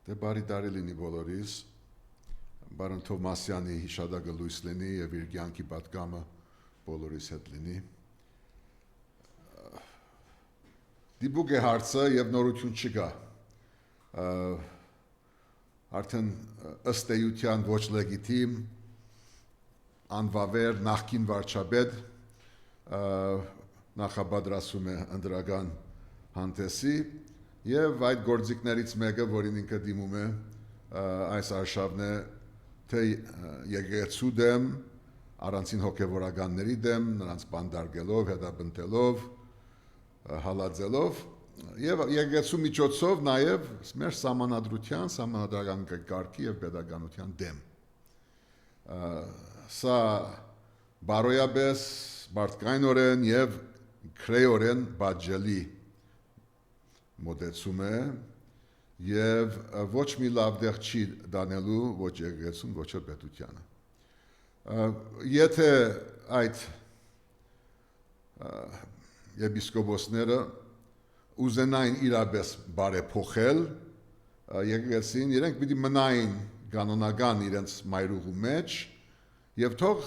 Դե բարի տարի լինի բոլորիս, Բարոն Թովմասյանի հիշադակը լույս լինի և իր կյանքի պատգամը բոլորիս հետ լինի։ Դիպուկ է հարցը և նորություն չկա։ Արդեն ըստ էության ոչ լեգիտիմ, անվավեր նախկին վարչապետ նախապատրաստվում է ընտրական հանդեսի և այդ գործիքներից մեկը, որին ինքը դիմում է այս արշավն է, թե եկեղեցու դեմ, առանցին հոգևորականների դեմ, նրանց բանտարկելով, հետապնդելով, հալածելով և եկեղեցու միջոցով նաև մեր սահմանադրության, սահմանադրական կարգի և պետականության դեմ։ Սա բարոյապես, բարդկայնորեն և քրեորեն պատժելի մոտեցում է և ոչ մի լավ տեղ չի տանելու ոչ եկեղեցուն, ոչ էլ պետությանը։ Եթե այդ եպիսկոպոսները ուզենային իրապես բարեփոխել եկեղեցին, իրենք պիտի մնային կանոնական իրենց մայրուղու մեջ և թող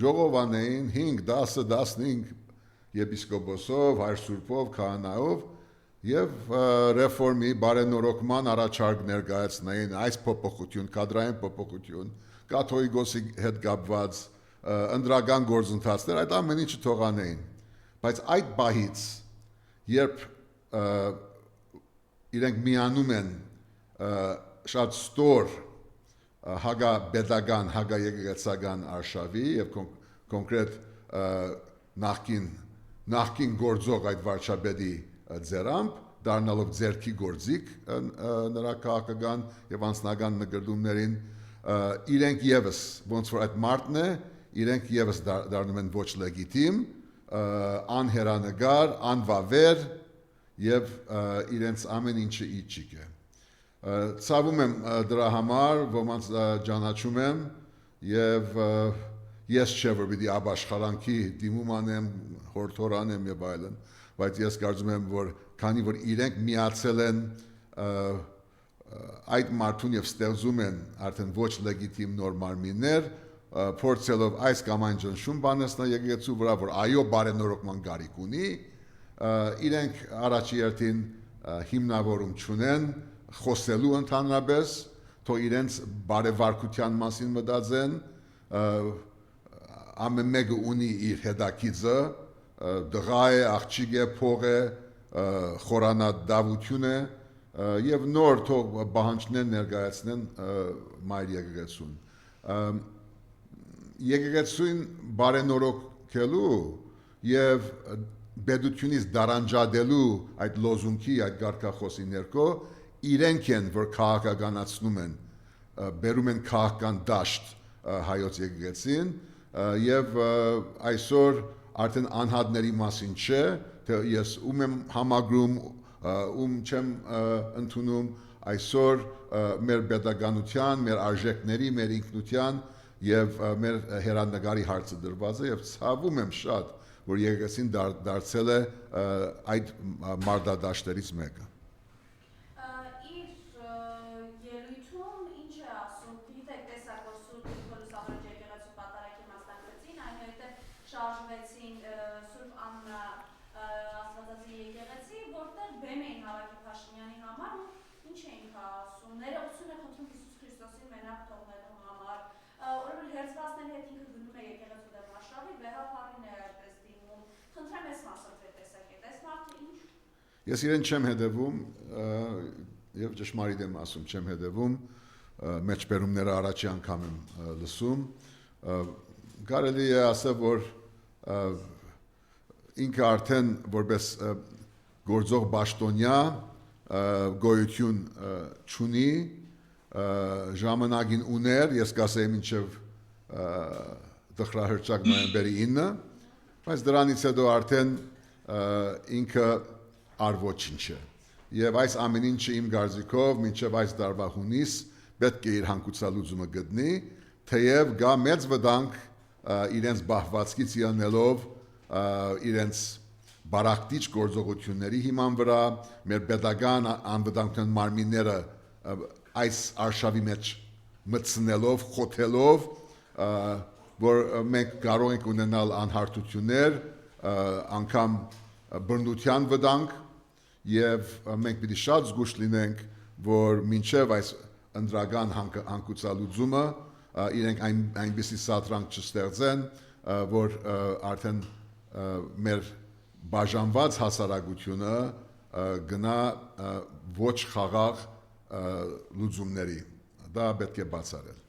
ժողովանեին 5, 10, 15 եպիսկոպոսով, Հայր Սուրբով, քահանայով և ռեֆորմի բարենորոգման առաջարկ ներկայացնեին այս փոփոխություն, կադրային փոփոխություն, կաթողիկոսի հետ կապված ընտրական գործընթացներ, այդ ամեն ինչը թող անեին։ Բայց այդ պահից, երբ իրենք միանում են շատ ստոր հակապետական, հակաեկեղեցական արշավի և կոնկրետ նախկին գործող այդ վարչապետի ձեռամբ, դառնալով ձեռքի գործիք նրա քաղաքական և անձնական նկատումներին, իրենք ևս, ոնց որ այդ մարդն է, իրենք ևս դառնում են ոչ լեգիտիմ, անհերանեկար, անվավեր և իրենց ամեն ինչը իջիկ է։ Ցավում եմ դրա համար, ոմանց ճանաչում եմ և ես չէ, որ պիտի ապաշխարանքի դիմում անեմ, հորդոր անեմ և այլն, բայց ես կարծում եմ, որ քանի որ իրենք միացել են այդ մարդուն և ստեղծում են արդեն ոչ լեգիտիմ նոր մարմիններ, փորձելով այս կամ այն ճնշում բանեցնել եկեղեցու վրա, որ այո բարենորոգման կարիք ունի, իրենք առաջի հերթին հիմնավորում չունեն խոսելու ընդհանրապես, թող իրենց բարեվարկության մասին մտածեն, ամեն մեկը ունի իր հետաքիծը, դղա է, աղջիկ է, փող է, խորանադավություն է և նոր թող պահանջներ ներկայացնեն մայր եկեղեցուն։ Եկեղեցին բարենորոգելու և պետությունից դառանջատելու այդ լոզունգի, այդ կարգախոսի ներքո իրենք են, որ քաղաքականացնում են, բերում են քաղաքական դաշտ հայոց եկեղեցին և այսօր արդեն անհատների մասին չէ, թե ես ում եմ համագրում, ում չեմ ընդունում, այսօր մեր պետականության, մեր արժեքների, մեր ինքնության և մեր հեռանկարի հարցը դրված է և ցավում եմ շատ, որ եկեղեցին դարձել է այդ մարտադաշտերից մեկը։ Ես իրեն չեմ հետևում և ճշմարիտ եմ ասում, չեմ հետևում, մեջբերումները առաջի անգամ եմ լսում, կարելի է ասել, որ ինքը արդեն որպես գործող պաշտոնյա գոյություն չունի, ժամանակին ուներ, ես կասեի մինչև տխրահրճակ նոյեմբերի 9, բայց դրանից հետո արդեն ինքը արվոչինչ է։ Եվ այս ամեն ինչը իմ կարծիքով մինչև այս տարվա հունիս պետք է իր հանգուցալուծումը գտնի, թեև գա մեծ վտանգ իրենց բահվածքից ելնելով իրենց բարակտիչ գործողությունների հիման վրա, մեր պետական անվտանգության մարմինները այս արշավի մեջ մտցնելով, խոթելով, որ մենք կարող ենք ունենալ անհարթություններ, անգամ բռնության վտանգ, եւ մենք պիտի շատ զգուշ լինենք, որ մինչև այս ընդրական հանգուցալուծումը իրենք այնպիսի սատրանք չստեղծեն, որ արդեն մեր բաժանված հասարակությունը գնա ոչ խաղաղ լուծումների։ Դա պետք է բացառել։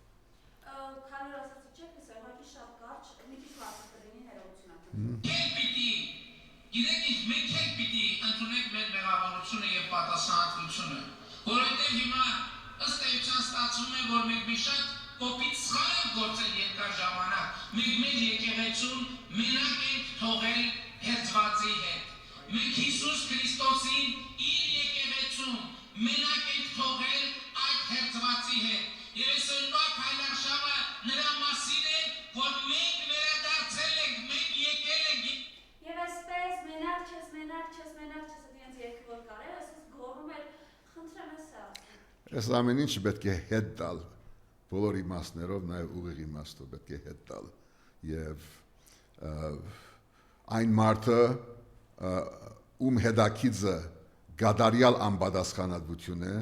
Քանի որ ասացի չեք, սեղանի շատ կարճ, մի քիչ վարձ կլինի հերոսությունը։ Գիտեք ինչ, մենք չենք պիտի ընդունենք մեր մեղավորությունը և պատասխանատվությունը, որովհետև հիմա ըստ էության ստացվում է, որ մենք մի շատ կոպիտ սխալ ենք գործել երկար ժամանակ, մենք մեր եկեղեցուն մենակ ենք թողել հերձվածի հետ, մենք Հիսուս Քրիստոսին իր եկեղեցում մենակ ենք թողել այդ հերձվածի հետ, և այսօրվա քայլարշավը նրա մասին է, որ մենք վերադարձել ենք, մենք եկել ենք։ Եվ այսպես մենակ չես, դինց երկը որ կարել, այսպես գորում էր, խնդրեմ ես է ասում։ Այս ամեն ինչը պետք է հետ տալ, բոլոր իմաստներով, նաև ուղիղ իմաստով պետք է հետ տալ, և այն մարդը, ում հետաքիծը գադարյալ անպատասխանատվություն է,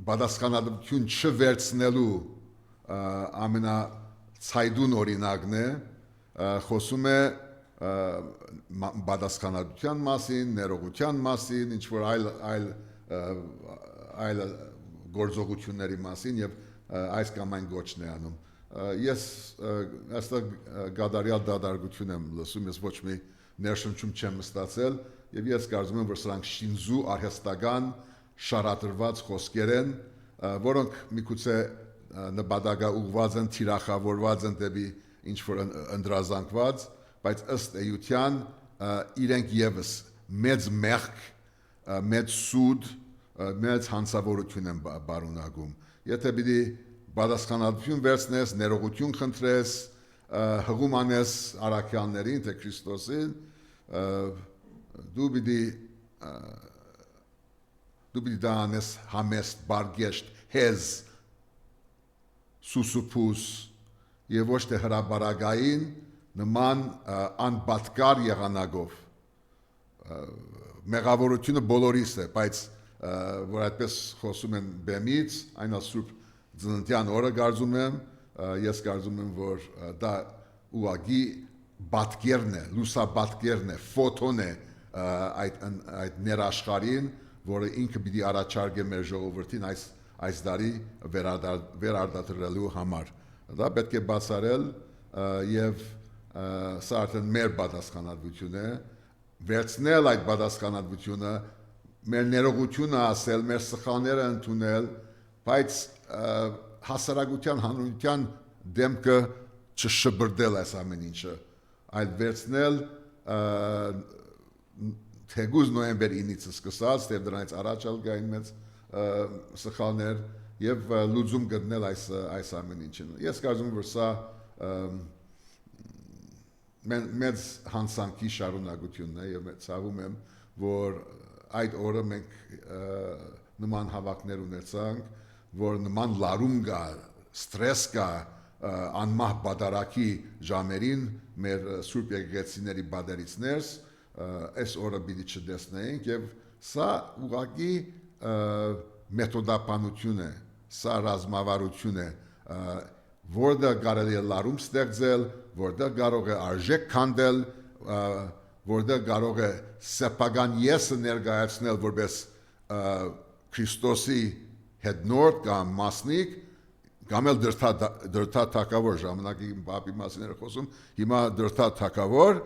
պատասխանատվություն չվերցնելու ամենացայդուն օրինակն է, խոսում է պատասխանատվության մասին, ներողության մասին, ինչ-որ այլ գործողությունների մասին և այս կամ այն գոչն է անում։ Ես այստեղ գադարյալ դադարգություն եմ լսում, ես ոչ մի ներշնչում չեմ ստացել, և ես կարծում եմ, որ սրանք շինզու արհեստական շարատրված խոսքեր են, որոնք միգուցե նպատակաուղղված են, թիրախավորված են դեպի ինչ-որ ընդրազանգված, բայց ըստ էության իրենք ևս մեծ մեղք, մեծ սուտ, մեծ հանցավորություն են բարունակում։ Եթե պիտի պատասխանատվություն վերցնես, ներողություն խնդրես, հղում անես առաքյալներին, թե Քրիստոսին, դու պիտի դա անես համեստ, բարգեշտ, հեզ, սուսուփուս և ոչ թե հրաբարագային նման անպատկար եղանակով։ Մեղավորությունը բոլորիս է, բայց որ այդպես խոսում են բեմից, այն ասուրբ ծննդյան օրը կարծում եմ, ես կարծում եմ, որ դա ուղղակի պատկերն է, լուսաբատկերն է, ֆոտոն է այդ ներաշխարհին, որը ինքը պիտի առաջարկե մեր ժողովրդին այս տարի վերարտադրելու համար։ Դա պետք է բացառել և սա արդեն մեր պատասխանատվություն է, վերցնել այդ պատասխանատվությունը, մեր ներողությունը ասել, մեր սխալները ընդունել, բայց հասարակության հանրության դեմքը չշբրդել այս ամեն ինչը, այլ վերցնել թեգուզ նոյեմբեր 9-ից սկսած, թե դրանից առաջ ալգային մեծ սխալներ և լուծում գտնել այս ամեն ինչին։ Ես կարծում եմ, որ սա մեծ հանցանքի շարունակությունն է և ցավում եմ, որ այդ օրը մենք նման հավաքներ ունեցանք, որ նման լարում կա, ստրես կա անմահ բադարակի ժամերին մեր սուրբ եկեղեցիների բادرից ներս, այս օրը պիտի չտեսնեինք և սա ուղղակի մեթոդապանություն է, սա ռազմավարություն է, որտեղ կարելի է լարում ստեղծել, որտեղ կարող է արժեք քանդել, որտեղ կարող է սեփական եսը ներկայացնել որպես Քրիստոսի հետնորդ կամ մասնիկ, կամ էլ դրդա թագավոր, ժամանակի պապի մասին էր խոսում, հիմա դրդա թագավոր,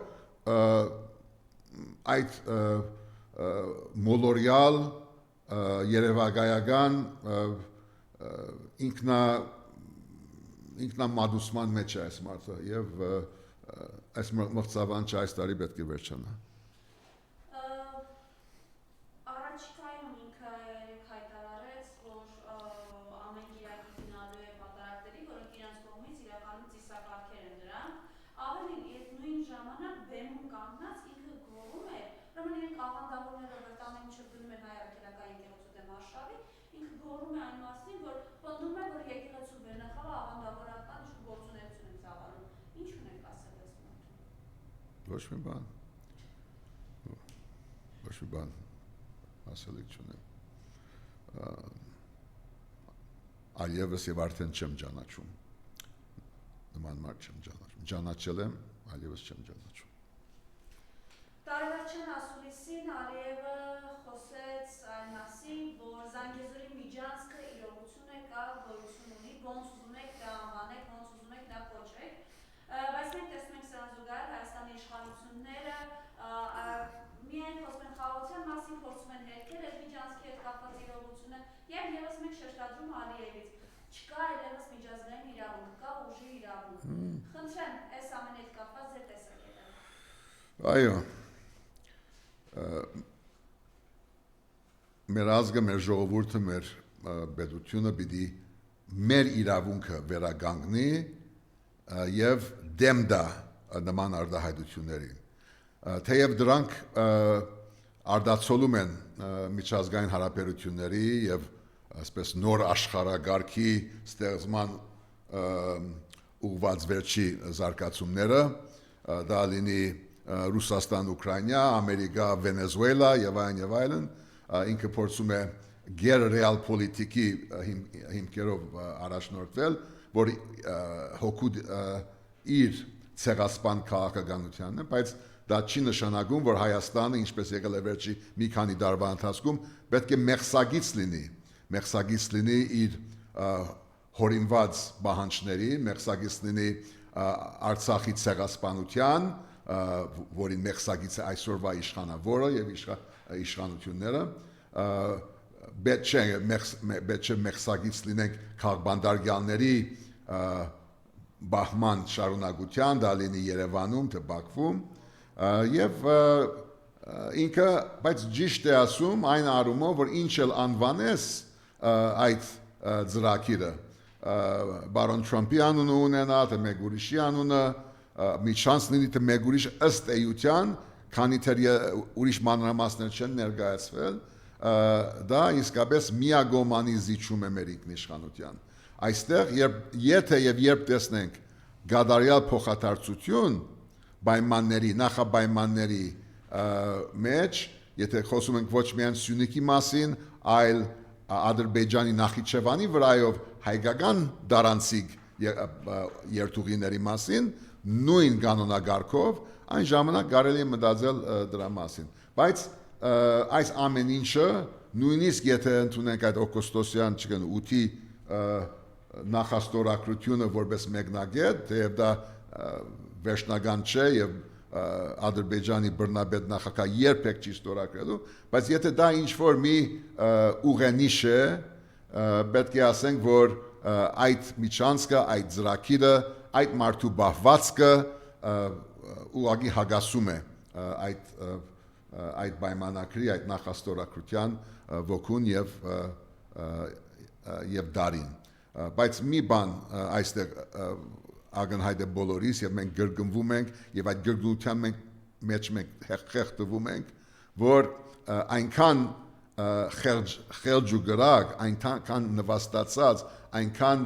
այդ մոլորյալ երևակայական ինքնամատուցման մեջ է այս մարդը եւ այս մրցավանջը այս տարի պետք է վերջանա։ Առաջիկայում ինքը հայտարարեց, որ ամեն գիրակի դինալու է պատարակների, որոնք իրենց կողմից իրականում ծիսակարգեր են դրան, ավելին այդ նույն ժամանակ բեմում կանգնած ինքը գոռում է, ուրեմն իրենք աղանդավորները վրտանը մինչև գնում են հայ արգելական եկեղեցու դեմ արշավի, ինքը գոռում է այն մասին, որ պնդում է, որ եկեղեցու վերնախավը աղանդավորական գործունեություն է ծավալում։ Ինչ ունենք ասել այս մարդուն։ Ոչ մի բան ասելիք չունեմ։ Այլևս եւ արդեն չեմ ճանաչում։ Նման մարդ չեմ ճանաչում։ Ճանաչել եմ, այլևս չեմ ճանաչում։ Տարեվերջին ասուլիսին Ալիևը խոսեց այն մասին, որ Զանգեզուրի միջանցքը իրողություն է կա, գոյություն ունի, ոնց ուզում եք դա անվանեք, ոնց ուզում եք դա կոչեք, բայց մենք տեսնում ենք սրան զուգահեռ Հայաստանի իշխանությունները միայն խոսում են խաղաղության մասին, փորձում են հերքել այդ միջանցքի հետ կապված իրողությունը եւ եւս մեկ շեշտադրում Ալիևից չկա այլևս միջազգային իրավունք, կա ուժի իրավունք։ Խնդրեմ, այս ամենի հետ կապված ձեր տեսակետը։ Այո։ Մեր ազգը, մեր ժողովուրդը, մեր պետությունը պիտի մեր իրավունքը վերականգնի եւ դեմ դա նման արտահայտություններին։ Թեև դրանք արդացոլում են միջազգային հարաբերությունների եւ այսպես նոր աշխարհագարքի ստեղծման ուղղված վերջի զարգացումները, դա լինի Ռուսաստան, Ուկրաինա, Ամերիկա, Վենեսուելա եւ այլն, ինքը փորձում է գերռեալ պոլիտիկի հիմքերով առաջնորդվել, որ հոգու իր ցեղասպան քաղաքականությանն է, բայց դա չի նշանակում, որ Հայաստանը, ինչպես եղել է վերջի մի քանի տարվա ընթացքում, պետք է մեղսագից լինի իր հորինված պահանջների, մեղսագից լինի Արցախի ցեղասպանության, որին մեղսագից է այսօրվա իշխանավորը եւ իշխանությունները, պետք չէ մեղսագից լինենք քաղբանդարգյալների բահման շարունակության, դա լինի Երևանում, թե Բաքվում, եւ ինքը, բայց ճիշտ է ասում այն առումով, որ ինչ էլ անվանես այդ ծրագիրը, բարոն Թրամփի անունը ունենա, թե մեկ ուրիշի անունը, մի շանս լինի, թե մեկ ուրիշ ըստ էության, քանի թե ուրիշ մանրամասներ չեն ներկայացվել, դա իսկապես միագոմանի զիջում է մեր ինքնիշխանության։ Այստեղ եթե եւ երբ տեսնենք գադարյալ փոխադարձություն պայմանների, նախապայմանների մեջ, եթե խոսում ենք ոչ միայն Սյունիքի մասին, այլ Ադրբեջանի Նախիջևանի վրայով հայկական դարանցիկ երթուղիների մասին, նույն կանոնագարքով, այն ժամանակ կարելի է մտածել դրա մասին։ Բայց այս ամեն ինչը, նույնիսկ եթե ընդունենք այդ օգոստոսյան 8-ի նախաստորագրությունը որպես մեկնագետ, թեև դա վերջնական չէ եւ Ադրբեջանի բռնապետ նախագահ երբեք չի ստորագրելու, բայց եթե դա ինչ-որ մի ուղենիշ է, պետք է ասենք, որ այդ միջանցքը, այդ ծրագիրը, այդ մարդու բահվածքը ուղղակի հագասում է այդ պայմանագրի, այդ նախաստորագրության ոգուն եւ դարին։ Բայց մի բան այստեղ ակնհայտ է բոլորիս եւ մենք գրգնվում ենք եւ այդ գրգնության մեջ մենք խեղդվում ենք, որ այնքան խելջ ու գրակ, այնքան նվաստացած, այնքան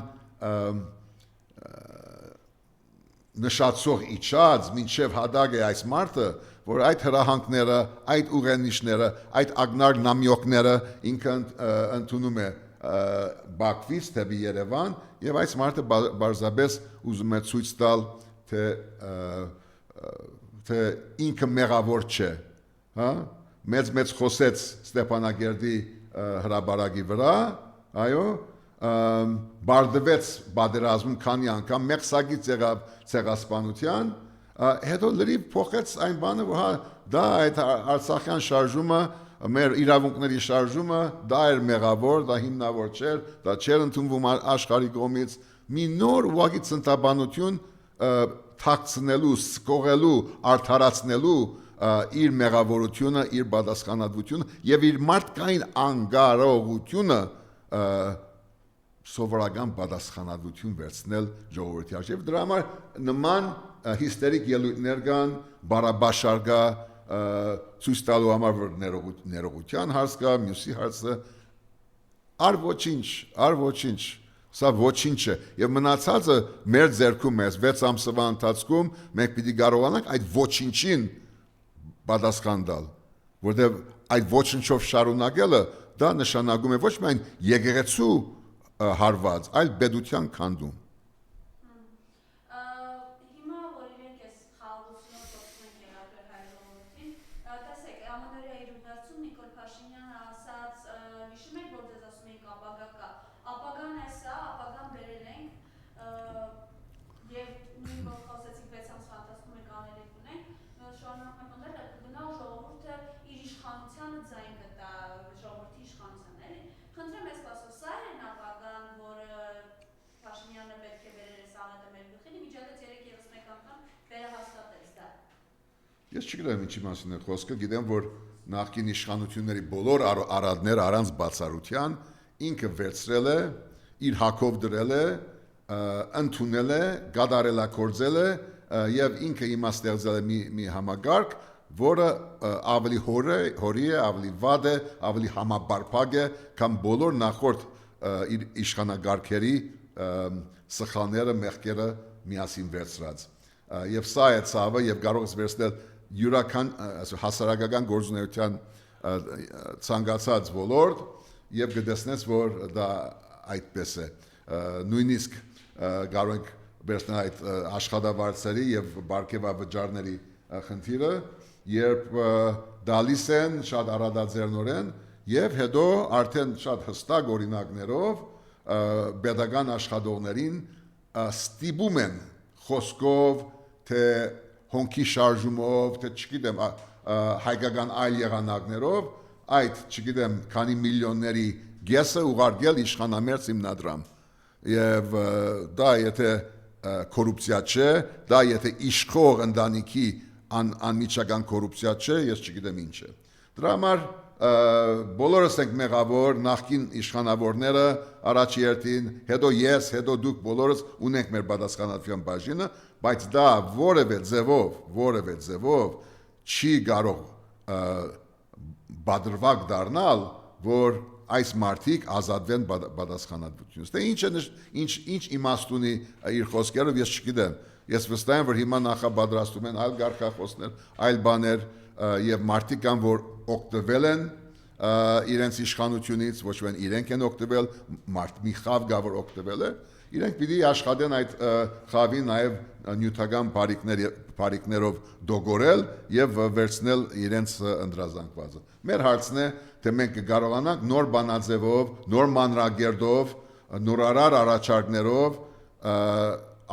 նշացող իջած, մինչև հադագ է այս մարդը, որ այդ հրահանգները, այդ ուղենիշները, այդ ագնար նամյոկները ինքը ընդունում է Բաքվից դեպի Երևան եւ այս մարդը բարձրապես ուզում է ցույց տալ թե ինքը մեղավոր չէ, հա, մեծ խոսեց Ստեփանագերդի հրաբարակի վրա, այո, բարդվեց բادرազմում քանի անգամ մեղսագից եղավ ցեղասպանության հետո լրիվ փոխեց այն բանը, որ հա դա այդ Արցախյան շարժումը, մեր իրավունքների շարժումը, դա էր մեղավոր, դա հիմնավոր չէր, դա չէր ընդունվում աշխարհի կողմից, մի նոր ուղղակի ցնտաբանություն թաքցնելու, սկողելու, արդարացնելու իր մեղավորությունը, իր պատասխանատվությունը եւ իր մարդկային անկարողությունը սովորական պատասխանատվություն վերցնել ժողովրդի արժեվ դրա համար նման հիստերիկ ելույթներ կան բարաբաշար կա ցույց տալու համար որ ներողության հարց կա մյուսի հարցը առ ոչինչ սա ոչինչ է եւ մնացածը մեր ձեռքում է 6 ամսվա ընթացքում մենք պիտի կարողանանք այդ ոչինչին պատասխան տալ որտեղ այդ ոչինչով շարունակելը դա նշանակում է ոչ միայն եկեղեցու հարված, այլ պետության քանդում։ Հիմա որ իրենք այս խաղաղությունով խոսում են Գերակր հայրենիքին, տեսեք, ԱՄՆ-ի այրուղերձում Նիկոլ Փաշինյանը ասաց, հիշում եք, որ դες ասում ենք ապագա կա, ապագան է սա, ապագան բերել ենք, եւ նույն որ խոսեցիք 6 ամսվա ընթացքում եք աներեք ունենք, շարունակում ենք ընդդեմ գնալ ժողովուրդը իր իշխանությանը ձայն կտա, ժողովրդի իշխանության էլի։ Խնդրեմ ես ասում, սա է ապագան, որ Փաշինյանը պետք է բերել այս աղետը մեր գլխին, միջադեպ 3-1 անգամ վերահաստատեց դա։ Ես չգիտեմ ինչի մասին է խոսքը, գիտեմ որ նախկին իշխանությունների բոլոր արադները առանց բացառության ինքը վերցրել է, իր հակով դրել է, ընդունել է, գադարելակորձել է եւ ինքը հիմա ստեղծել է մի համագարկ, որը ավելի հորի է, ավելի վատ է, ավելի համապարփակ է, քան բոլոր նախորդ իր իշխանագարքերի սխալները, մեղքերը միասին վերցրած։ Եվ սա է ցավը եւ կարող ես վերցնել յուրական հասարակական գործունեության ցանկացած ոլորտ եւ կտեսնես որ դա այդպես է նույնիսկ կարող ենք վերցնել այդ աշխատավարձերի եւ բարգեւավճարների խնդիրը երբ դալիս են շատ արադաձեռնորեն եւ հետո արդեն շատ հստակ օրինակներով pedagogan աշխատողներին ստիպում են խոսքով թե հոնքի շարժումով թե չգիտեմ հայկական այլ եղանակներով այդ չգիտեմ քանի միլիոնների գեսը ուղարկել իշխանամերձ հիմնադրամ եւ դա եթե կոռուպցիա չէ դա եթե իշխող ընտանիքի անմիջական կոռուպցիա չէ ես չգիտեմ ինչ է դրա համար բոլորս ենք մեղավոր նախկին իշխանավորները առաջի երթին հետո ես հետո դուք բոլորս ունենք մեր պատասխանատվության բաժինը բայց դա որևէ ձևով չի կարող բادرվակ դառնալ որ այս մարդիկ ազատվեն պատասխանատվությունից թե ինչ իմաստ ունի իր խոսքերով ես չգիտեմ ես վստահ եմ որ հիմա նախապատրաստում են այլ գարքախոսներ այլ բաներ եւ մարդիկ կան որ օգտվել են իրենց իշխանությունից ոչ միայն իրենք են օգտվել մի խավ գա որ օգտվել է իրենք պիտի աշխատեն այդ խավին նաեւ նյութական բարիկներով դոգորել եւ վերցնել իրենց ընդրազանգվածը մեր հարցն է թե մենք կկարողանանք նոր բանաձևով նոր մանրագերդով նորարար առաջարկներով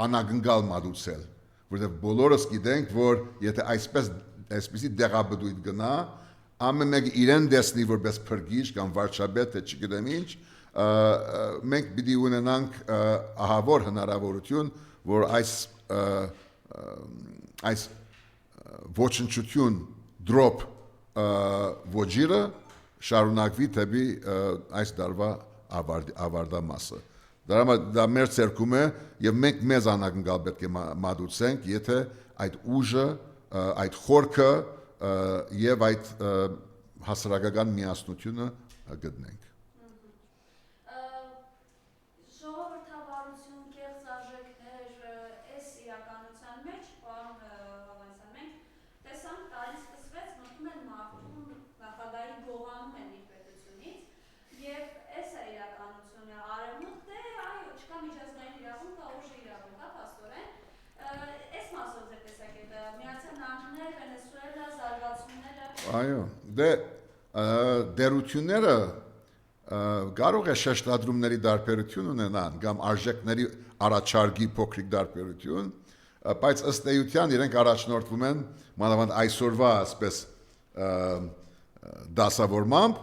անագնկալ մատուցել որովհետեւ բոլորս գիտենք որ եթե այսպեսի դեղաբդույթ գնա ամեն մեկը իրեն դեսնի որպես փրկիչ կամ վարչապետ թե չգիտեմ ինչ մենք պիտի ունենանք ահավոր հնարավորություն որ այս ոչնչություն դրոպ ոչիրը շարունակվի դեպի այս դարվա ավարտամասը դա մեր ցերկում է եւ մենք մեզ անակնկալ պետք է մատուցենք եթե այդ ուժը այդ խորքը եւ այդ հասարակական միասնությունը գտնենք ժողովրդավարություն կեղծ արժեքներ այս իրականության մեջ պարոն Հովհաննիսյան մենք տեսանք տարին սկսվեց մտնում են մարդուն նախագահի գողանում են իր պետությունից եւ այս է իրականությունը արևմուտք դե այո չկա միջազգային իրավունք կա ուժի իրավունք հա փաստորեն այս մասով ձեր տեսակետը Միացյալ Նահանգներ Վենեսուելա զարգացումները այո դե դերությունները կարող է շեշտադրումների դարբերություն ունենան կամ արժեքների առաջարկի փոքրիկ դարբերություն բայց ըստ էության իրենք առաջնորդվում են մանավանդ այսօրվա ասպես դասավորմամբ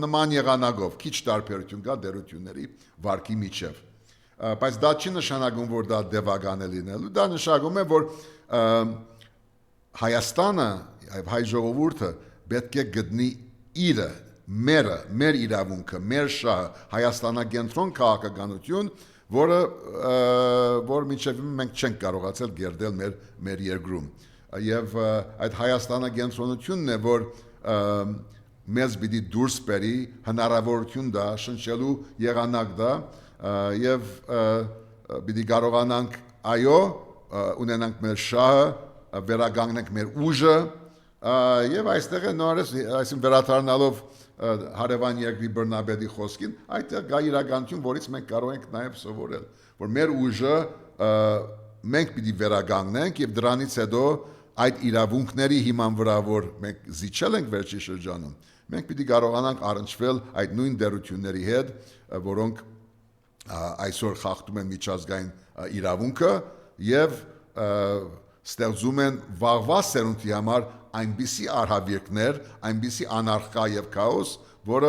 նման եղանակով քիչ տարբերություն կա դերությունների վարկի միջև բայց դա չի նշանակում որ դա դեվագան է լինելու դա նշանակում է որ Հայաստանը եւ հայ ժողովուրդը պետք է գտնի իրը մեր իրավունքը մեր շահը Հայաստանագենտրոն քաղաքականություն որ միջև մենք չենք կարողացել գերդել մեր երկրում եւ այդ Հայաստանագենտրոնությունն է որ մեզ պիտի դուրս բերի հնարավորություն դա շնչելու եղանակ դա եւ պիտի կարողանանք այո ունենանք մեր շահը վերագանgnենք մեր ուժը եւ այստեղ է նորից այսին վերաթարնալով հարևան երկրի բռնաբեդի խոսքին այդտեղ գա իրականություն որից մենք կարող ենք նաեւ սովորել որ մեր ուժը մենք պիտի վերագանgnենք եւ դրանից հետո այդ իրավունքների հիման վրա որ մենք զիջել ենք վերջի շրջանում մենք պիտի կարողանանք առնչվել այդ նույն դերությունների հետ որոնք այսօր խախտում են միջազգային իրավունքը եւ ստեղծում են վաղվա սերունդի համար այնպիսի արհավիրքներ, այնպիսի անարխա եւ քաոս, որ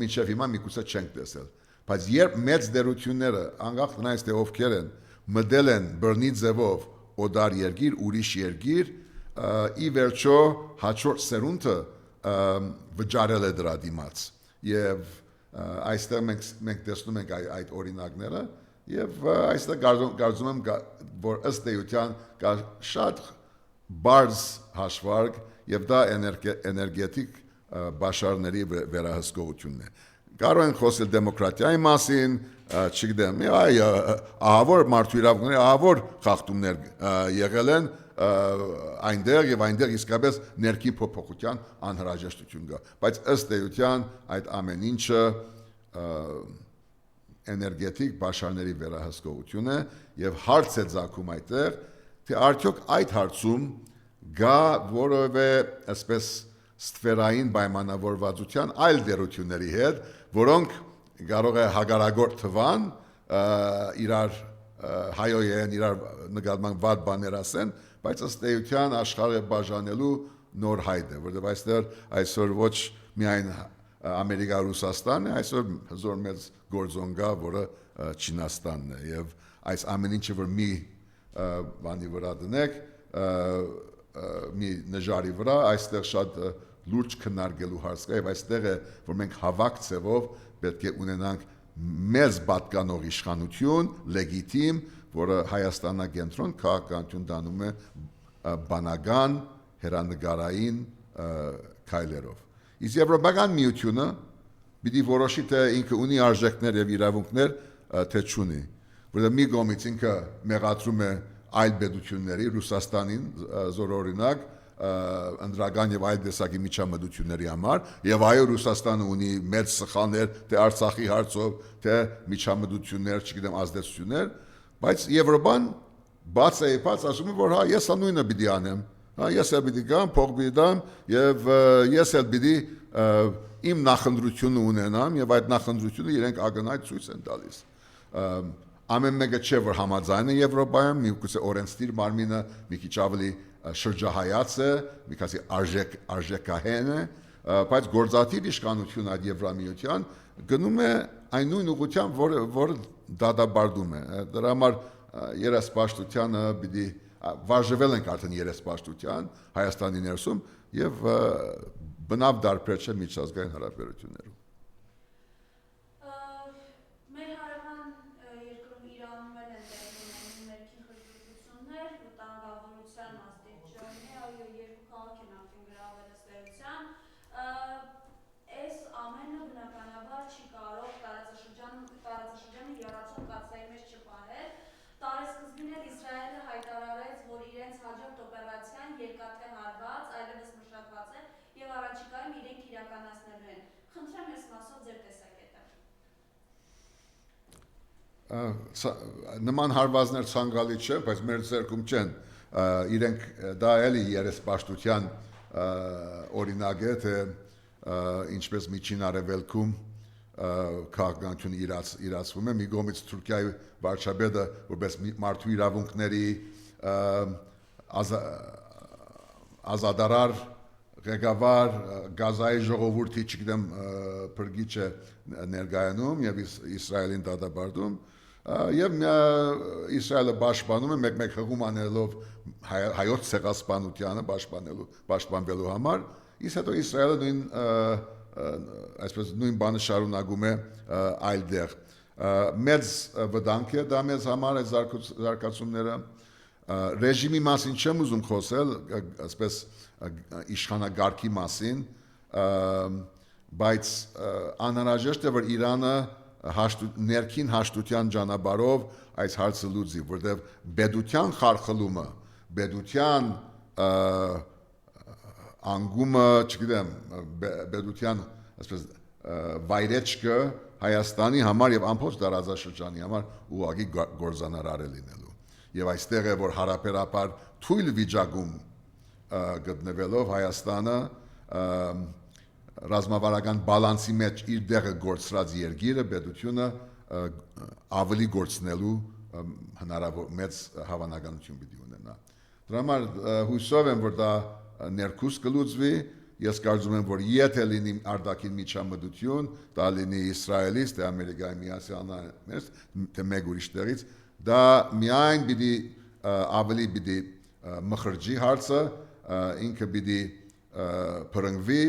մինչև հիմա միգուցե չենք տեսել։ Բայց երբ մեծ դերությունները անկախ նրանից թե ովքեր են, մտել են բռնի ձևով օդար երկիր, ուրիշ երկիր, ի վերջո հաջորդ սերունդը վճարել է դրա դիմաց։ Եվ այստեղ մենք տեսնում ենք այդ օրինակները Եվ այստեղ կարծում եմ, որ ըստ էության կա շատ բարձ հաշվարկ եւ դա էներգետիկ բաշարների վերահսկողությունն է։ Կարող են խոսել դեմոկրատիայի մասին, չգիտեմ, ահավոր մարդու իրավունքների, ահավոր խախտումներ եղել են այնտեղ եւ այնտեղ իսկապես ներքին փոփոխության անհրաժեշտություն կա։ Բայց ըստ էության այդ ամեն ինչը էներգետիկ բաշարների վերահսկողություն է եւ հարց է ցակում այդտեղ թե արդյոք այդ հարցում գա որևէ այսպես ստվերային պայմանավորվածության այլ դերությունների հետ որոնք կարող է հագարագործ թվան իրար հայոյեն իրար նկատմամբ վատ բաներ ասեն բայց ըստ էության աշխարհը բաժանելու նոր հայտ է որովհետեւ այստեղ այսօր ոչ միայն Ամերիկա Ռուսաստանն է այսօր հզոր մեծ գործոն կա որը Չինաստանն է եւ այս ամեն ինչը որ մի բանի վրա դնեք մի նժարի վրա այստեղ շատ լուրջ քննարկելու հարց կա եւ այստեղ է որ մենք հավաք ձևով պետք է ունենանք մեզ պատկանող իշխանություն լեգիտիմ որը Հայաստանագենտրոն քաղաքականություն դանում է բանական հերանեկարային քայլերով Իսկ Եվրոպական միությունը պիտի որոշի թե ինքը ունի արժեքներ եւ իրավունքներ թե չունի որովհետեւ մի կողմից ինքը մեղադրում է այլ պետությունների Ռուսաստանին զորօրինակ ընդրական եւ այլ տեսակի միջամտությունների համար եւ այո Ռուսաստանը ունի մեծ սխալներ թե Արցախի հարցով թե միջամտություններ չգիտեմ ազդեցություններ բայց Եվրոպան բաց է բաց ասում է որ հա ես նույնը պիտի անեմ Ես էլ պիտի գամ, փող պիտի դամ եւ ես էլ պիտի իմ նախընտրությունը ունենամ եւ այդ նախընտրությունը իրենք ակնհայտ ցույց են տալիս։ Ամեն մեկը չէ որ համաձայն է Եվրոպայում, միգուցե օրենսդիր մարմինը մի քիչ ավելի շրջահայաց է, մի քիչ արժեքահեն է, բայց գործադիր իշխանությունը այդ Եվրամիության գնում է այն նույն ուղղությամբ, որ դադարում է։ Դրա համար երեսպաշտությանը պիտի վարժվել ենք արդեն երեսպաշտության Հայաստանի ներսում եւ բնավ դարբեր չէ միջազգային հարաբերություններում։ Մեր հարևան երկրում Իրանում են տեղի ներքին խժռություններ, վտանգավորության ազդեցությունն է, այո երկու քաղաք են արդեն գրավել ըստ էության։ Այս ամենը բնականաբար չի կարող տարածաշրջանը եռացող կացայի մեջ չպահել։ Տարեսկզբին էլ Իսրայելը հայտարարեց, որ իրենց հաջորդ օպերացիան երկաթե հարված, այլևս մշակված է եւ առաջիկայում իրենք իրականացնելու են։ Խնդրեմ այս մասով ձեր տեսակետը։ Նման հարվածներ ցանկալի չէ, բայց մեր ձեռքում չեն։ Իրենք դա էլի երեսպաշտության օրինակ է, թե ինչպես միջին արևելքում քաղաքականությունը իրացվում է մի կողմից Թուրքիայի վարչապետը որպես մարդու իրավունքների ազադարար ղեկավար Գազայի ժողովրդի չգիտեմ բրգիչը ներկայանում եւ Իսրայելին դատապարտում եւ Իսրայելը պաշտպանում է մեկ հղում անելով հայոց ցեղասպանությանը պաշտպանվելու համար իսկ հետո Իսրայելը այսպես նույն բանը շարունակում է այլ դեղ մեծ վտանգ է դա մեզ համար այս զարգացումները ռեժիմի մասին չեմ ուզում խոսել այսպես իշխանագարքի մասին բայց անհրաժեշտ է որ Իրանը ներքին հաշտության ճանապարհով այս հարցը լուծի որտեղ բեդության խարխլումը բեդության անգումը չգիտեմ բեդության այսպես վայրեջքը Հայաստանի համար եւ ամբողջ տարածաշրջանի համար ուղղակի գործանարար է լինելու եւ այստեղ է որ հարաբերաբար թույլ վիճակում գտնվելով Հայաստանը ռազմավարական բալանսի մեջ իր դեղը գործած երկիրը պետությունը ավելի գործնելու հնարավոր մեծ հավանականություն պիտի ունենա դրա համար հույսով եմ որ դա ներքուս կլուծվի ես կարծում եմ որ եթե լինի արտաքին միջամտություն դա լինի Իսրայելից թե Ամերիկայի Միացյալ Նահանգներից թե մեկ ուրիշ տեղից դա միայն պիտի ավելի պիտի մխրճի հարցը ինքը պիտի փրկվի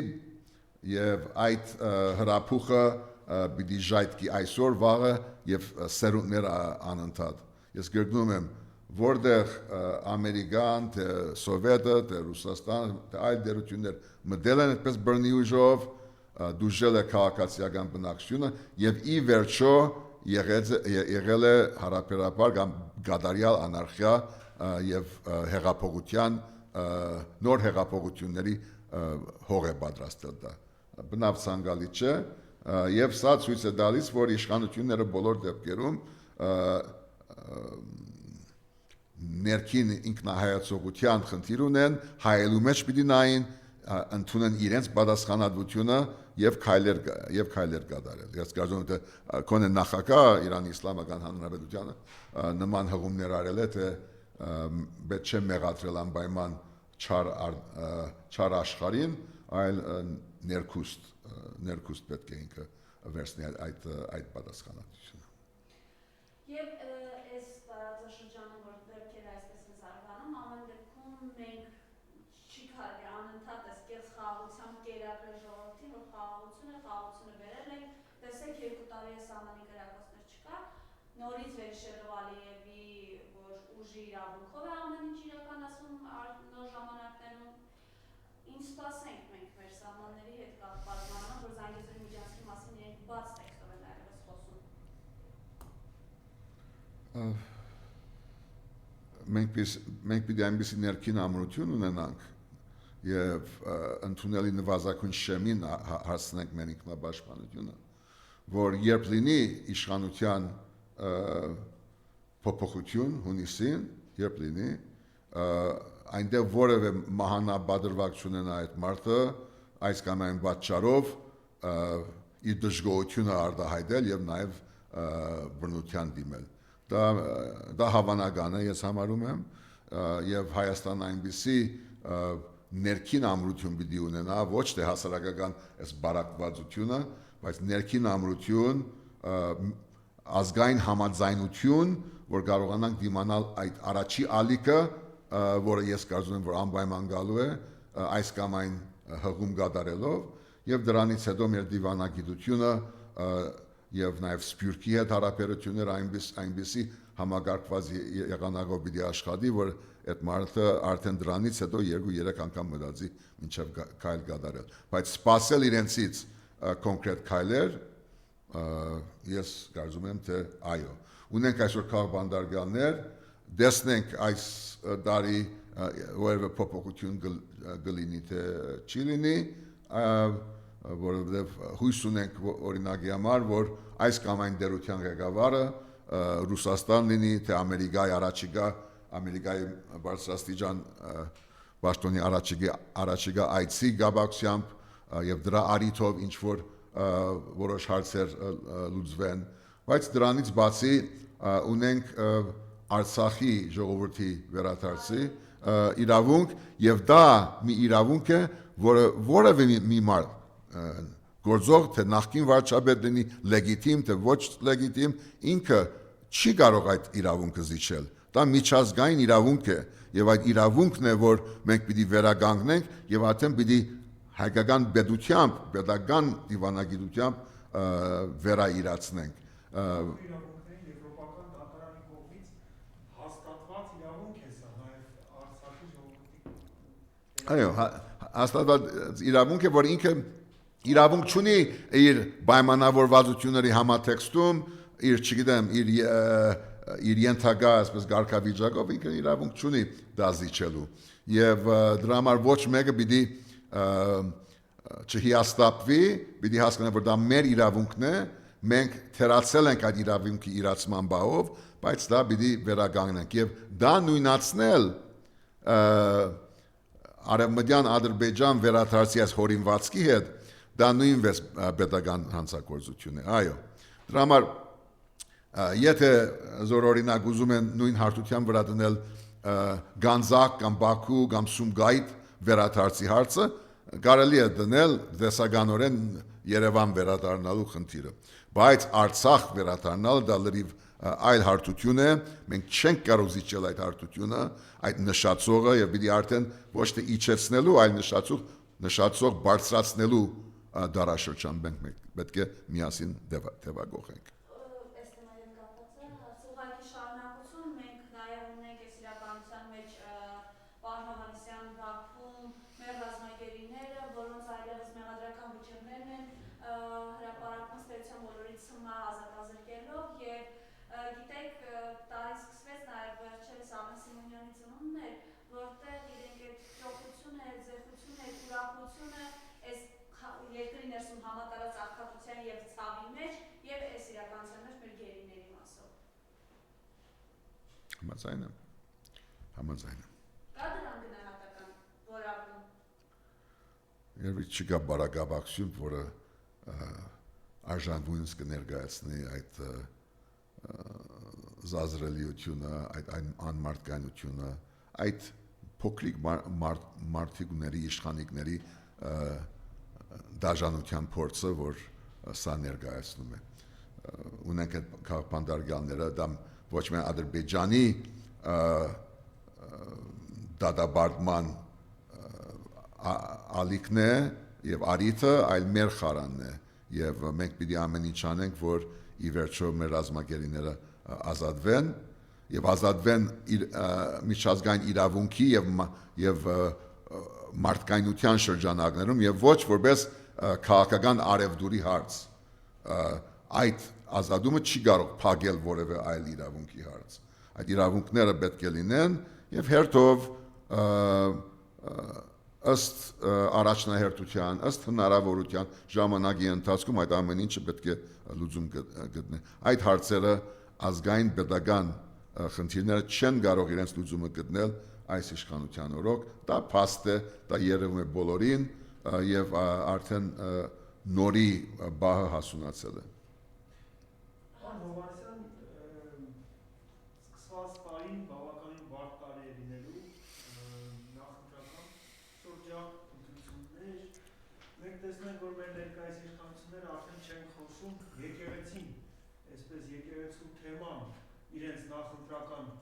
եւ այդ հրափուխը պիտի ժայթքի այսօր վաղը եւ սերունդներ անընդհատ ես գրգնում եմ որտեղ Ամերիկան թե Սովետը թե Ռուսաստանը թե այլ դերություններ մտել են այդպես բռնի ուժով դուժել է քաղաքացիական բնակչությունը եւ ի վերջո եղել է հարաբերաբար կամ գադարյալ անարխիա եւ հեղափոխության նոր հեղափոխությունների հող է պատրաստել դա բնավ ցանկալի չէ եւ սա ցույց է տալիս որ իշխանությունները բոլոր դեպքերում ներքին ինքնահայացողության խնդիր ունեն հայելու մեջ պիտի նային ընդունեն իրենց պատասխանատվությունը եւ քայլեր կատարել ես կարծում եմ թե կոնե նախագահ Իրանի Իսլամական Հանրապետությանը նման հղումներ արել է թե պետք չէ մեղադրել անպայման չար աշխարհին այլ ներքուստ պետք է ինքը վերցնի այդ պատասխանատվությունը եւ այս տարածաշրջանում որ դեպքերը այսպես են զարգանում ամեն դեպքում մենք չի կարելի անընդհատ այս կեղծ խաղաղությամբ կերակրել ժողովրդին որ խաղաղությունը բերել ենք տեսեք 2 տարի է սահմանի կրակոցներ չկա նորից վերհիշելով Ալիևի որ ուժի իրավունքով է ամեն ինչ իրականացվում նոր ժամանակներում ինչ սպասենք մենք մեր սահմանների հետ կապված մանավանդ որ Զանգեզուրի միջանցքի մասին իրենք բաց տեքստով են այլևս խոսում մենք պիտի այնպիսի ներքին ամրություն ունենանք եւ ընդունելի նվազագույն շեմին հասնենք մեր ինքնապաշտպանությունը որ երբ լինի իշխանության փոփոխություն հունիսին երբ լինի այնտեղ որևէ մահանաբադրվակ չունենա այդ մարդը այս կամ այն պատճառով իր դժգոհությունը արտահայտել եւ նաեւ բռնության դիմել դա հավանական է ես համարում եմ եւ Հայաստանը այնպիսի ներքին ամրություն պիտի ունենա ոչ թե հասարակական այս բարակվածությունը բայց ներքին ամրություն ազգային համաձայնություն որ կարողանանք դիմանալ այդ առաջի ալիքը որը ես կարծում եմ որ անպայման գալու է այս կամ այն հղում կատարելով եւ դրանից հետո մեր դիվանագիտությունը եւ նաեւ սփյուռքի հետ հարաբերությունները այնպիսի համագարկված եղանակով պիտի աշխատի որ այդ մարդը արդեն դրանից հետո 2-3 անգամ մտածի մինչեւ քայլ կատարել բայց սпасել իրենցից կոնկրետ քայլեր ես կարծում եմ թե այո ունենք այսօր քաղաքաբանդարգալներ դեսնենք այս տարի որևէ փոփոխություն կլինի թե չի լինի որովհետև հույս ունենք օրինակի համար որ այս կամ այն դերության ղեկավարը Ռուսաստան լինի թե Ամերիկայի բարձրաստիճան պաշտոնի առաջիկա այցի գաբակցությամբ եւ դրա արիթով ինչ որ որոշ հարցեր լուծվեն, բայց դրանից բացի ունենք Արցախի ժողովրդի վերադարձի իրավունք եւ դա մի իրավունք է, որը որևէ մի մարդ գործող թե նախկին վարչապետ լինի լեգիտիմ թե ոչ լեգիտիմ ինքը չի կարող այդ իրավունքը զիջել դա միջազգային իրավունք է եւ այդ իրավունքն է որ մենք պիտի վերագանgnենք եւ արդեն պիտի հայկական պետությամբ պետական դիվանագիտությամբ վերաիրացնենք Եվրոպական դատարանի կողմից հաստատված իրավունք է սա նաև Արցախի ժողովրդի այո հաստատված իրավունք է որ ինքը իրավունք չունի իր պայմանավորվածությունների համատեքստում իր չգիտեմ իր ենթակա այսպես գարկավիճակով ինքը իրավունք չունի դա զիջելու եւ դրա համար ոչ մեկը պիտի չհիաստապվի պիտի հասկանա որ դա մեր իրավունքն է մենք թերացել ենք այդ իրավունքի իրացման բաղով բայց դա պիտի վերագանgnենք եւ դա նույնացնել Արևմտյան Ադրբեջան վերադարձի այս հորինվածքի հետ դա նույնպես պետական հանցագործություն է այո դրա համար եթե զորօրինակ ուզում են նույն հարթության վրա դնել Գանձակ կամ Բաքու կամ Սումգայիթ վերադարձի հարցը կարելի է դնել դեսականորեն Երևան վերադառնալու խնդիրը բայց Արցախ վերադառնալը դա լրիվ այլ հարթություն է մենք չենք կարող զիջել այդ հարթությունը այդ նշածողը եւ պիտի արդեն ոչ թե իջեցնելու այլ նշածող բարձրացնելու դարաշրջան մենք պետք է միասին դեպագողենք Համաձայն եմ։ Կա դրան գնահատական որակում։ Երբ չկա բարակաբակցություն, որը արժանվույնս կներկայացնի այդ զազրելիությունը, այդ անմարդկայնությունը, այդ փոքրիկ մարդիկների, իշխանիկների դաժանության փորձը, որ սա ներկայացնում է։ Ունենք այդ քաղաքապետարյանները, դա ոչ միայն Ադրբեջանի դատաբարտման ալիքն է եւ արիթը այլ մեր խարանն է եւ մենք պիտի ամեն ինչ անենք որ ի վերջո մեր ռազմագերիները ազատվեն եւ ազատվեն միջազգային իրավունքի եւ մարդկայնության շրջանակներում եւ ոչ որպես քաղաքական արևդուրի հարց այդ ազատումը չի կարող փակել որևէ այլ իրավունքի հարց այդ իրավունքները պետք է լինեն եւ հերթով ըստ առաջնահերթության, ըստ հնարավորության ժամանակի ընթացքում այդ ամեն ինչը պետք է լուծում գտնի։ Այդ հարցերը ազգային պետական խնդիրները չեն կարող իրենց լուծումը գտնել այս իշխանության օրոք, դա փաստ է, դա երևում է բոլորին եւ արդեն նորի բահը հասունացել է։ Տեսնենք, որ մեր ներկայիս իշխանությունները արդեն չեն խոսում եկեղեցին, այսպես եկեղեցու թեման իրենց նախընտրական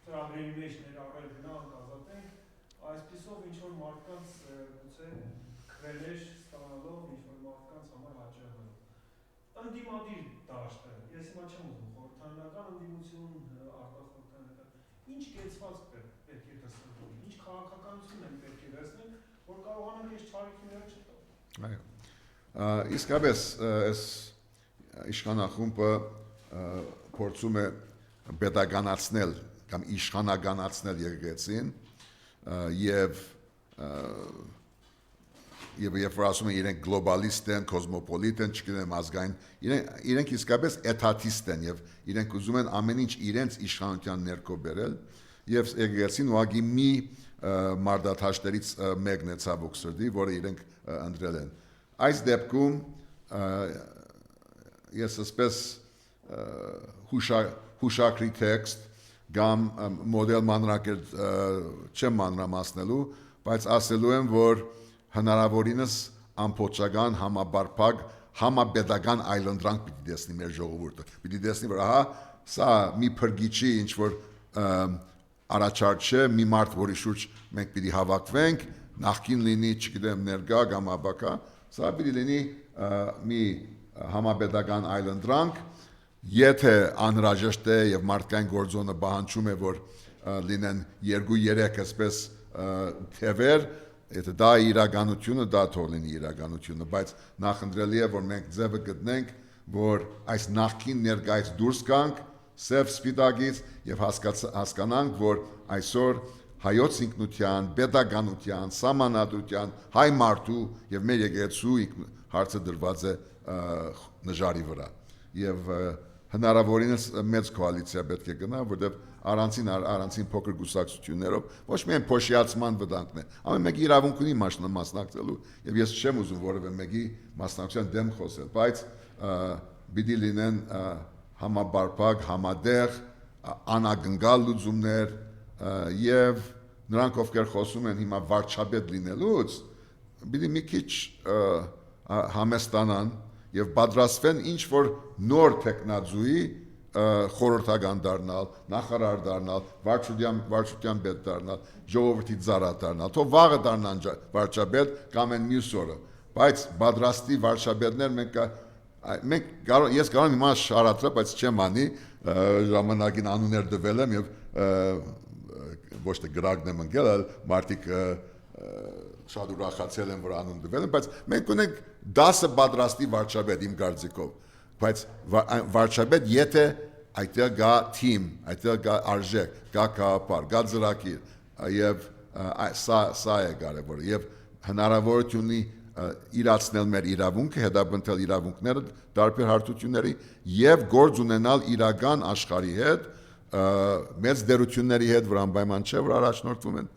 ծրագրերի մեջ ներառել գնանք ազատենք, այսպիսով ինչ-որ մարդկանց գուցե քվելեշ ստանալով, ինչ-որ մարդկանց համար հաճախելով։ Ընդդիմադիր դաշտը, ես հիմա չեմ ուզում խորհրդարանական ընդդիմություն, արտախորհրդարանական, ինչ կեցված պետք է դասավորվի, ինչ քաղաքականություն են պետք է վերցնենք, որ կարողանանք այս չարիքները չտալ։ Այո։ Իսկապես այս իշխանախումբը փորձում է պետականացնել կամ իշխանականացնել եկեղեցին եւ երբ որ ասում են իրենք գլոբալիստ են, կոսմոպոլիտ են, չգիտեմ ազգային, իրենք իսկապես էթատիստ են եւ իրենք ուզում են ամեն ինչ իրենց իշխանության ներքո բերել եւ եկեղեցին ուղղակի մի մարդաթաշներից մեկն է ցավոք սրտի, որը իրենք ընտրել են։ այս դեպքում ես ասպես հուշակրի տեքստ կամ մոդել մանրակերտ չեմ մանրամասնելու, բայց ասելու եմ, որ հնարավորինս ամբողջական համաբարփակ համապետական այլընտրանք պիտի տեսնի մեր ժողովուրդը։ Պիտի տեսնի, որ ահա սա մի փրկիչի ինչ որ առաջարկ չէ, մի մարդ, որի շուրջ մենք պիտի հավաքվենք, նախքին լինի, չգիտեմ, ներկա կամ ապակա, սա պիտի լինի մի համապետական այլընտրանք, եթե անհրաժեշտ է եւ մարդկային գործոնը պահանջում է, որ լինեն 2-3 այսպես թևեր, եթե դա իրականությունը, դա թող լինի իրականությունը, բայց նախընտրելի է, որ մենք ձևը գտնենք, որ այս նախքին ներկայից դուրս գանք սև սպիտակից եւ հասկանանք, որ այսօր հայոց ինքնության, պետականության, սահմանադրության, հայ մարդու եւ մեր եկեղեցու հարցը դրված է նժարի վրա եւ հնարավորինս մեծ կոալիցիա պետք է գնա, որտեղ առանցին փոքր գուսակցություններով ոչ միայն փոշիացման վտանգն է, ամեն մեկի իրավունք ունի մասնակցելու եւ ես չեմ ուզում որևէ մեկի մասնակցության դեմ խոսել, բայց պիտի լինեն համաբարփակ, համատեղ, անագնկալ լուծումներ եւ նրանք ովքեր խոսում են հիմա վարչապետ լինելուց, պիտի մի քիչ համեստանան եւ պատրաստվեն ինչ որ նոր տեխնազուի խորհրդական դառնալ, նախարար դառնալ, վարչության պետ դառնալ, ժողովրդի ծառա դառնալ, թող վաղը դառնան վարչապետ կամ են մյուս օրը, բայց պատրաստի վարչապետներ ես կարող եմ հիմա շարատրել, բայց չեմ անի, ժամանակին անուններ դվել եմ եւ ոչ թե գրագն եմ ընկել, այլ մարդիկ շատ ուրախացել են, որ անուն դվել են, բայց մենք ունենք 10 պատրաստի վարչապետ իմ կարծիքով, բայց վարչապետ եթե այդտեղ գա թիմ, այդտեղ գա արժեք, գա գաղափար, գա ծրագիր եւ սա է կարևորը եւ հնարավորություն ունի իրացնել մեր իրավունքը, հետապնդել իրավունքները տարբեր հարթությունների եւ գործ ունենալ իրական աշխարհի հետ, մեծ դերությունների հետ, որ անպայման չէ, որ առաջնորդվում են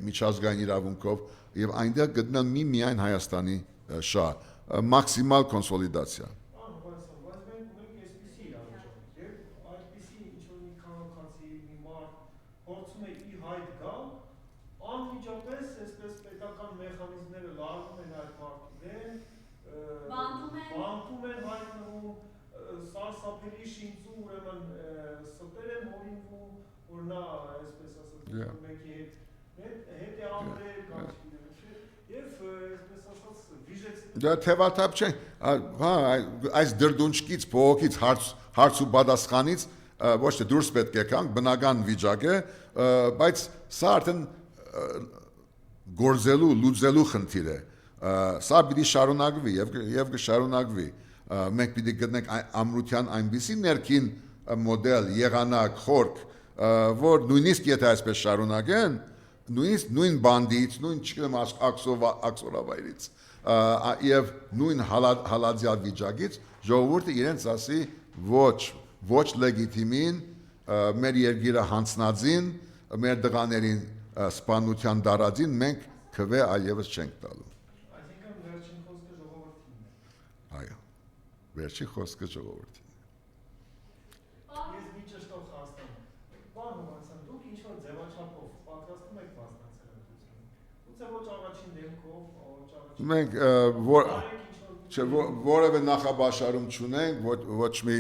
միջազգային իրավունքով եւ այնտեղ գտնել միայն Հայաստանի շահ, մաքսիմալ կոնսոլիդացիա։ Դա թեվաթափ չէ, այս դրդունջկից, փողոքից հարց ու պատասխանից ոչ թե դուրս պետք է գանք, բնական վիճակ է, բայց սա արդեն գործելու, լուծելու խնդիր է, սա պիտի շարունակվի եւ կշարունակվի, մենք պիտի գտնենք ամրության այնպիսի ներքին մոդել, եղանակ, խորք, որ նույնիսկ եթե այսպես շարունակեն, նույնիսկ նույն բանդից, նույն չգիտեմ աքսորավայրից եւ նույն հալածյալ վիճակից ժողովուրդը իրենց ասի ոչ լեգիտիմին մեր երկիրը հանցնածին, մեր դղաներին սպանության դարածին մենք քվե այլևս չենք տալու։ Այսինքն վերջին խոսքը ժողովրդին է։ Այո, վերջին խոսքը ժողովրդին է։ Ես մի ճշտով խաստամ։ Պարոն Հովհաննիսյան, դուք ինչ որ ձևաչափով պատրաստում եք մասնակցել ընտրություններին։ Գուցե ոչ առաջին դեմքով, ոչ առաջին։ Մենք որևէ նախաբաշարում չունենք, ոչ մի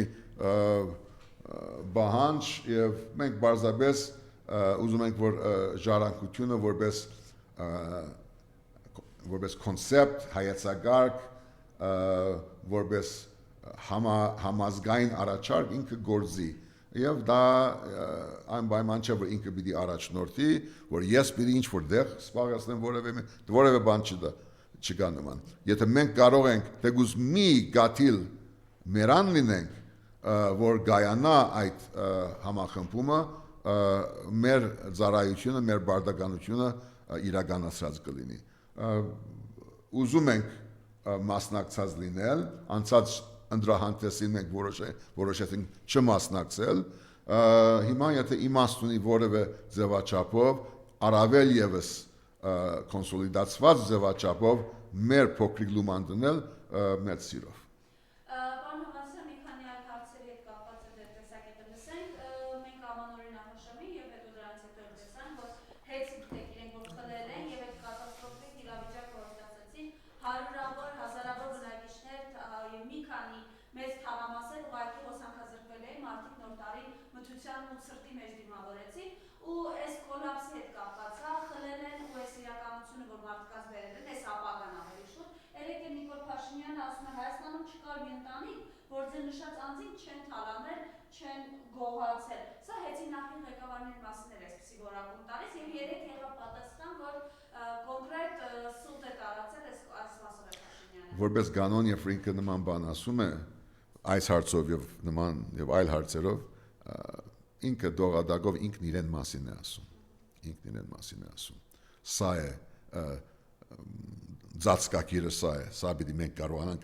բահանջ եւ մենք բարձրապես ուզում ենք որ ժառանգությունը որպես կոնցեպտ հայեցակարգ որպես համազգային առաջարկ ինքը գործի եւ դա անպայման չէ որ ինքը պիտի առաջնորդի որ ես պիտի ինչ որ դեղ սպառեցնեմ որևէ բան չկա նման եթե մենք կարող ենք թեկուզ մի գաթիլ մերան լինենք որ գայանա այդ համախմբումը մեր ծառայությունը, մեր բարդականությունը իրականացած կլինի։ Ուզում ենք մասնակցած լինել, անցած ընդրահանտեսին մենք որոշեցինք չմասնակցել, հիմա եթե իմաստ ունի որևէ ձևաչափով, առավել եւս կոնսոլիդացված ձևաչափով մեր փոքրիկ լուման դնել մեծ սիրով։ Պարոն Հովհաննիսյան, մի քանի այլ հարցերի հետ կապված է տեսակետը լսենք։ Մենք ամանորի նախաշեմի եւ հետո դրանից հետո տեսանք, որ հետ գիտեք իրենք որ խլել են եւ այդ կատաստրոֆիկ իրավիճակը որ ստացեցին, հարյուրավոր, հազարավոր բնակիչներ եւ մի քանի մեծ թաղամասեր ուղղակի հոսանքազրկվել էին, մարդիկ նոր տարին մթության ու ցրտի մեջ դիմավորեցին ու այս կոլապսի հետ կապված է, խլել են ու այս իրականությունը որ մարդկանց բերել են, այս ապագան ավելի շուտ։ Երեկ Նիկոլ Փաշինյանը ասում է Հայաստանում չկար մի ընտանիք, որ ձեր նշած անձին չեն թալանել, չեն գողացել։ Սա հեծի նախին ղեկավարների մասին էր այսպեսի որակում տալիս եւ երեկ եղավ պատասխան, որ կոնկրետ սուտ է տարածել այս մասով է Փաշինյանը։ Որպես կանոն եւ ինքը նման բան ասում է այս հարցով եւ նման եւ այլ հարցերով ինքը դողադակով ինքն իրեն մասին է ասում։ Սա է ծածկակիրը սա պիտի մենք կարողանանք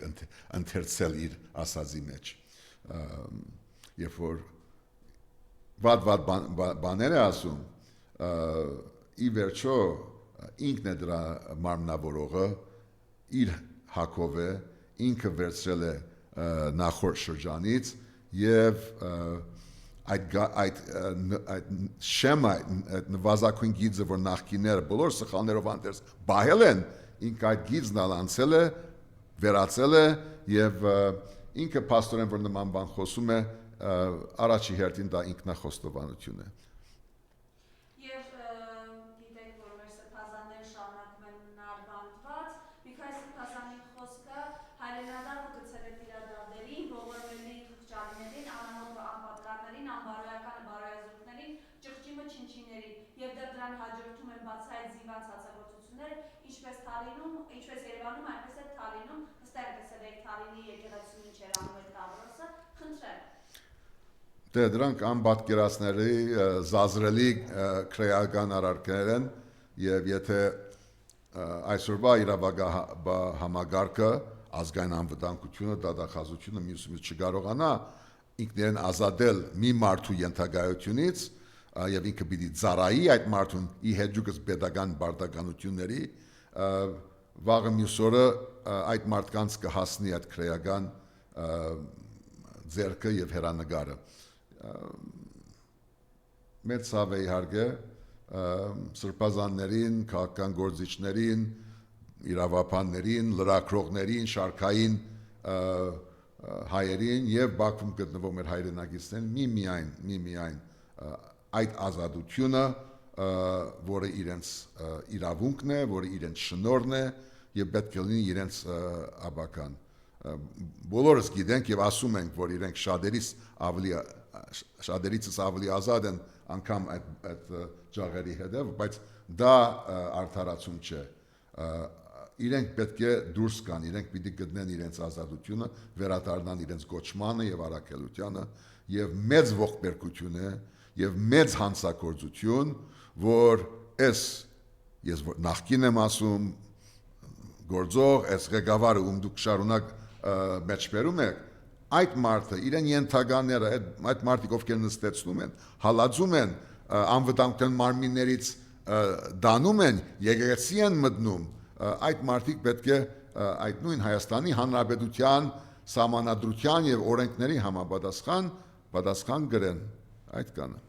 ընթերցել իր ասածի մեջ։ Երբ որ վատ բաներ է ասում, ի վերջո ինքն է դրա մարմնավորողը, իր հակով է, ինքը վերցրել է նախորդ շրջանից եւ այդ շեմը այդ նվազագույն գիծը որ նախկիները բոլոր սխալներով անտերս բահել են ինքը այդ գիծն անցել է վերացել է եւ ինքը փաստորեն որ նման բան խոսում է առաջի հերթին դա ինքնախոստովանություն է Եվ գիտեք որ մեր սրբազանները շարունակում են նարբանդված Միքայել Սրբազանի խոսքը հայրենադառը գցել է տիրադարներին ողորմելի թղճարիներին անանով անպատկառներին անբարոյականը բարոյազուրկներին ճղճիմը չինչիներին եւ դեռ դրան հաջորդում են բացահայտ զինված հացագործություններ ինչպես Թալինում ինչպես Երևանում այնպես էլ Թալինում հստակ տեսել եք Թալինի եկեղեցու ինչ էր անում այդ Տավրոսը խնդրեմ Դե դրանք անպատկերացնելի զազրելի քրեական արարքներ են եւ եթե այսօրվա իրավագահամագարկը ազգային անվտանգությունը դատախազությունը մյուսից չկարողանա ինքներն ազատել մի մարդու ենթակայությունից եւ ինքը պիտի ծառայի այդ մարդուն ի հեջուկս pedagogan բարդականությունների վաղը մյուս օրը այդ մարդկանց կհասնի այդ քրեական ձեռքը եւ հերանագարը մեծ ցավ է իհարկե սրբազաններին, քաղաքական գործիչներին, իրավապաններին, լրագրողներին, շարքային հայերին եւ Բաքվում գտնվող մեր հայրենակիցներին միմիայն այդ ազատությունը, որը իրենց իրավունքն է, որը իրենց շնորհն է եւ պետք է լինի իրենց աբական բոլորս գիտենք եւ ասում ենք, որ իրենք շատերիցս ավելի ազատ են անգամ այդ ջաղերի հետև, բայց դա արդարացում չէ։ Իրենք պետք է դուրս գան, իրենք պիտի գտնեն իրենց ազատությունը, վերադառնան իրենց գոչմանը եւ առաքելությանը եւ մեծ ողբերգություն է եւ մեծ հանցագործություն, որ ես նախկին եմ ասում գործող, այս ղեկավարը ում դուք շարունակ մեջբերում եք, այդ մարդը, իրեն ենթականները, այդ մարդիկ ովքեր նստեցնում են, հալածում են, անվտանգության մարմիններից դանում են, եկեղեցի են մտնում, այդ մարդիկ պետք է այդ նույն Հայաստանի Հանրապետության սահմանադրության եւ օրենքների համապատասխան գրեն, այդ կանը։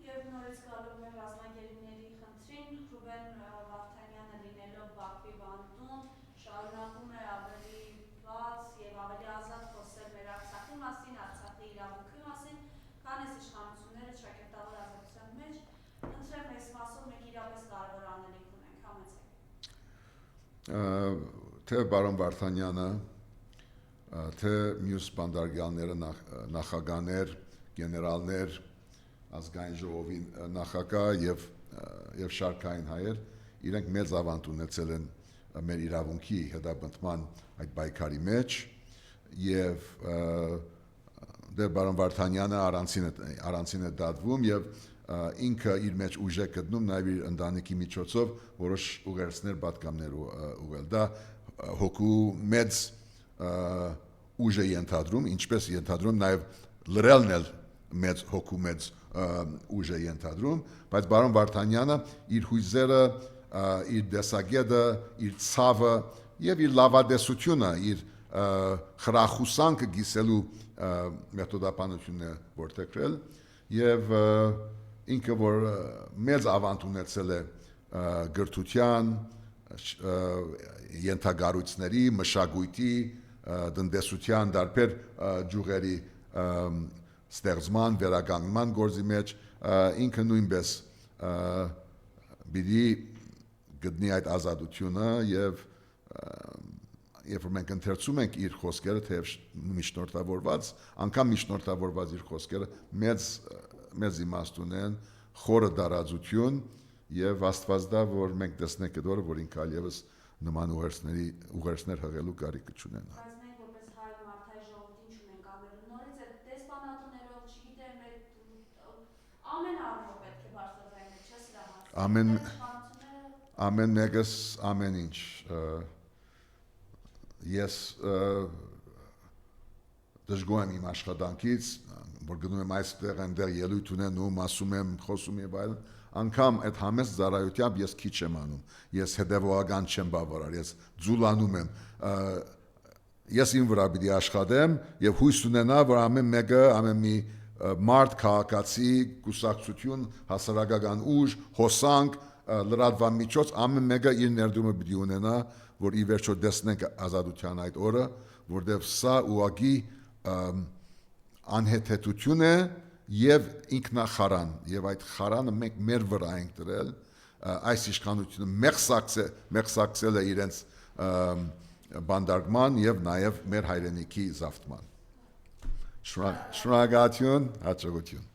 Եվ նորից գալով մեր ռազմագերիների խնդրին, Ռուբեն Վարդանյանը լինելով Բաքվի բանտում, շարունակում է ավելի բաց եւ ավելի ազատ խոսել մեր Արցախի մասին, Արցախի իրավունքի մասին, քան այս իշխանությունները ճակերտավոր ազատության մեջ, խնդրեմ այս մասով մենք իրապես կարևոր անելիք ունենք, համեցեք։ Թե բարոն Վարդանյանը, թե մյուս բանդարգյալները նախագահներ, գեներալներ, ազգային ժողովի նախագահ եւ շարքային հայեր, իրենք մեծ ավանդ ունեցել են մեր իրավունքի հետապնդման այդ պայքարի մեջ եւ դե բարոն Վարդանյանը առանցին է դատվում եւ ինքը իր մեջ ուժ է գտնում նաեւ իր ընտանիքի միջոցով որոշ ուղերձներ պատգամներ ուղղել դա հոգու մեծ ուժ է ենթադրում ինչպես ենթադրում նաեւ լրելն էլ մեծ հոգու մեծ ուժ է ենթադրում բայց բարոն Վարդանյանը իր հույզերը իր դեսագետը, իր ցավը եւ իր լավադեսությունը, իր խրախուսանքը գիսելու մեթոդապանությունն է որտեղրել եւ ինքը որ մեծ ավանդ ունեցել է գրթության, ենթագառույցների, մշակույթի, տնտեսության դարբեր ջուղերի ստեղծման, վերականգնման գործի մեջ ինքը նույնպես բիդի գտնի այդ ազատությունը եւ երբ որ մենք ընթերցում ենք իր խոսքերը թեև միջնորդավորված, անգամ միջնորդավորված իր խոսքերը մեծ իմաստ ունեն, խորը դարածություն եւ Աստված դա որ մենք տեսնենք այդ օրը որ ինքը այլևս նման ուղերձներ հղելու կարիք չունենա։ Բայց մենք որպես հայ մարդահայ ժողովուրդ ինչ ունենք անելու նորից այդ դեսպանատներով, չգիտեմ, ամեն առումով պետք է բարձրացնել, չէ՞ սրա համար։ Ամեն մեկս ամեն ինչ ես դժգոհ եմ իմ աշխատանքից, որ գնում եմ այստեղ այնտեղ ելույթ ունենում, ասում եմ, խոսում եւ այլն, անգամ այդ համեստ ծառայությամբ ես քիչ եմ անում, ես հետեւողական չեմ բավարար, ես ձուլանում եմ, ես իմ վրա պիտի աշխատեմ եւ հույս ունենա, որ ամեն մեկը, ամեն մի մարդ, քաղաքացի, կուսակցություն, հասարակական ուժ, հոսանք, լրատվական միջոց, ամեն մեկը իր ներդրումը պիտի ունենա, որ ի վերջո տեսնենք ազատության այդ օրը, որտեղ սա ուղղակի անհեթեթություն է եւ ինքնախարան եւ այդ խարանը մենք մեր վրա ենք դրել այս իշխանությունը մեղսակցել է իրենց բանդարգման եւ նաեւ մեր հայրենիքի զավթման շնորհակալություն հաջողություն